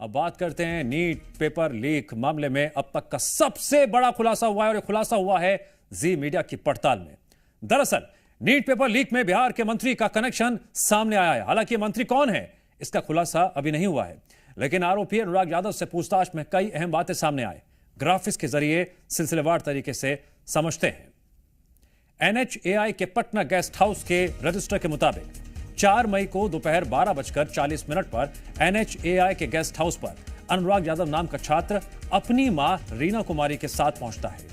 अब बात करते हैं नीट पेपर लीक मामले में अब तक का सबसे बड़ा खुलासा हुआ है और यह खुलासा हुआ है जी मीडिया की पड़ताल में। दरअसल नीट पेपर लीक में बिहार के मंत्री का कनेक्शन सामने आया है। हालांकि मंत्री कौन है इसका खुलासा अभी नहीं हुआ है, लेकिन आरोपी अनुराग यादव से पूछताछ में कई अहम बातें सामने आए। ग्राफिक्स के जरिए सिलसिलेवार तरीके से समझते हैं। NHAI के पटना गेस्ट हाउस के रजिस्टर के मुताबिक 4 मई को दोपहर 12:40 पर NHAI के गेस्ट हाउस पर अनुराग यादव नाम का छात्र अपनी मां रीना कुमारी के साथ पहुंचता है।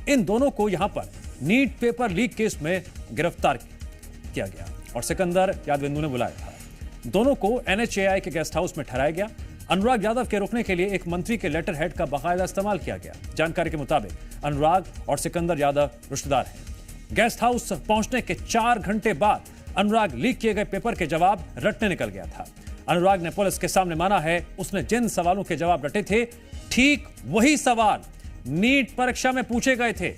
इन दोनों को यहां पर नीट पेपर लीक केस में गिरफ्तार किया गया और सिकंदर यादवेंदु ने बुलाया था। दोनों को NHAI के गेस्ट हाउस में ठहराया गया। अनुराग यादव के रुकने के लिए एक मंत्री के लेटर हेड का बाकायदा इस्तेमाल किया गया। जानकारी के मुताबिक अनुराग और सिकंदर यादव रिश्तेदार हैं। गेस्ट हाउस पहुंचने के 4 घंटे बाद अनुराग लीक किए गए पेपर के जवाब रटने निकल गया था। अनुराग ने पुलिस के सामने माना है उसने जिन सवालों के जवाब रटे थे ठीक वही सवाल नीट परीक्षा में पूछे गए थे।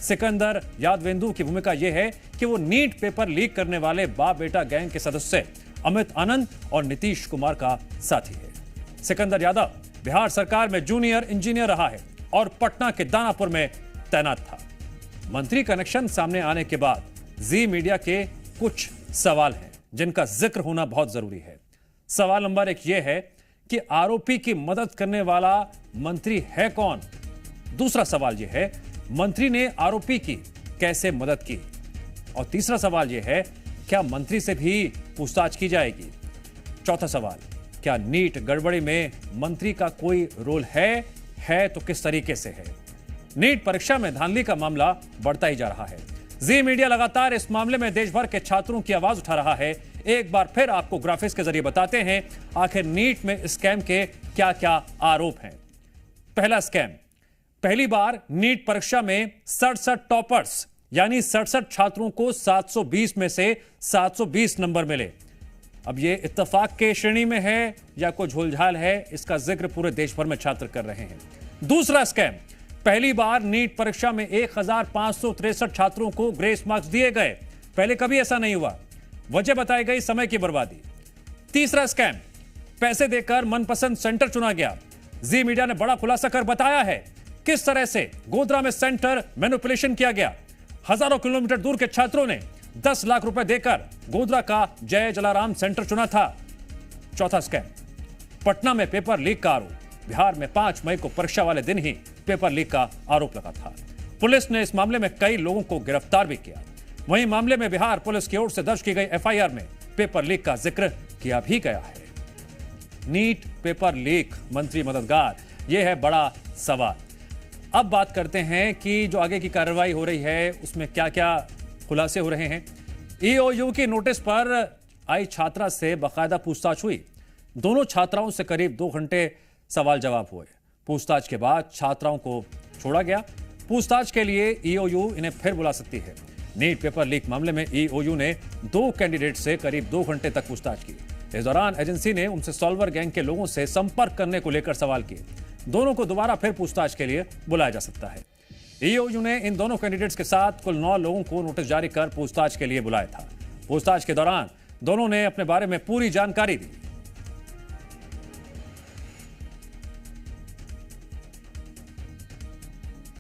सिकंदर यादवेंदु की भूमिका यह है कि वो नीट पेपर लीक करने वाले बाप बेटा गैंग के सदस्य अमित आनंद और नीतीश कुमार का साथी है। सिकंदर यादव बिहार सरकार में जूनियर इंजीनियर रहा है और पटना के दानापुर में तैनात था। मंत्री कनेक्शन सामने आने के बाद जी मीडिया के कुछ सवाल हैं जिनका जिक्र होना बहुत जरूरी है। सवाल नंबर 1 यह है कि आरोपी की मदद करने वाला मंत्री है कौन। दूसरा सवाल यह है मंत्री ने आरोपी की कैसे मदद की। और तीसरा सवाल यह है क्या मंत्री से भी पूछताछ की जाएगी। चौथा सवाल क्या नीट गड़बड़ी में मंत्री का कोई रोल है तो किस तरीके से है। नीट परीक्षा में धांधली का मामला बढ़ता ही जा रहा है। जी मीडिया लगातार इस मामले में देश भर के छात्रों की आवाज उठा रहा है। एक बार फिर आपको ग्राफिक्स के जरिए बताते हैं आखिर नीट में स्कैम के क्या क्या आरोप हैं। पहला स्कैम, पहली बार नीट परीक्षा में 67 टॉपर्स यानी 67 छात्रों को 720 में से 720 नंबर मिले। अब ये इत्तेफाक के श्रेणी में है या कोई झोलझाल है, इसका जिक्र पूरे देश भर में छात्र कर रहे हैं। दूसरा स्कैम, पहली बार नीट परीक्षा में 1563 छात्रों को ग्रेस मार्क्स दिए गए। पहले कभी ऐसा नहीं हुआ। वजह बताई गई समय की बर्बादी। तीसरा स्कैम, पैसे देकर मनपसंद सेंटर चुना गया। जी मीडिया ने बड़ा खुलासा कर बताया है किस तरह से गोधरा में सेंटर मैनिपुलेशन किया गया। हजारों किलोमीटर दूर के छात्रों ने 10 लाख रुपए देकर गोधरा का जय जलाराम सेंटर चुना था। चौथा स्कैम, पटना में पेपर लीक का आरोप। बिहार में 5 मई को परीक्षा वाले दिन ही पेपर लीक का आरोप लगा था। पुलिस ने इस मामले में कई लोगों को गिरफ्तार भी किया। वहीं मामले में बिहार पुलिस की ओर से दर्ज की गई FIR में पेपर लीक का जिक्र किया भी गया है। नीट पेपर लीक, मंत्री मददगार, यह है बड़ा सवाल। अब बात करते हैं कि जो आगे की कार्रवाई हो रही है उसमें क्या क्या खुलासे हो रहे हैं। EOU की नोटिस पर आई छात्रा से बाकायदा पूछताछ हुई। दोनों छात्राओं से करीब 2 घंटे सवाल जवाब हुए। पूछताछ के बाद छात्राओं को छोड़ा गया। पूछताछ के लिए EOU इन्हें फिर बुला सकती है। नीट पेपर लीक मामले में EOU ने 2 कैंडिडेट से करीब 2 घंटे तक पूछताछ की। इस दौरान एजेंसी ने उनसे सॉल्वर गैंग के लोगों से संपर्क करने को लेकर सवाल किए। दोनों को दोबारा फिर पूछताछ के लिए बुलाया जा सकता है। EOU ने इन दोनों कैंडिडेट्स के साथ कुल 9 लोगों को नोटिस जारी कर पूछताछ के लिए बुलाया था। पूछताछ के दौरान दोनों ने अपने बारे में पूरी जानकारी दी।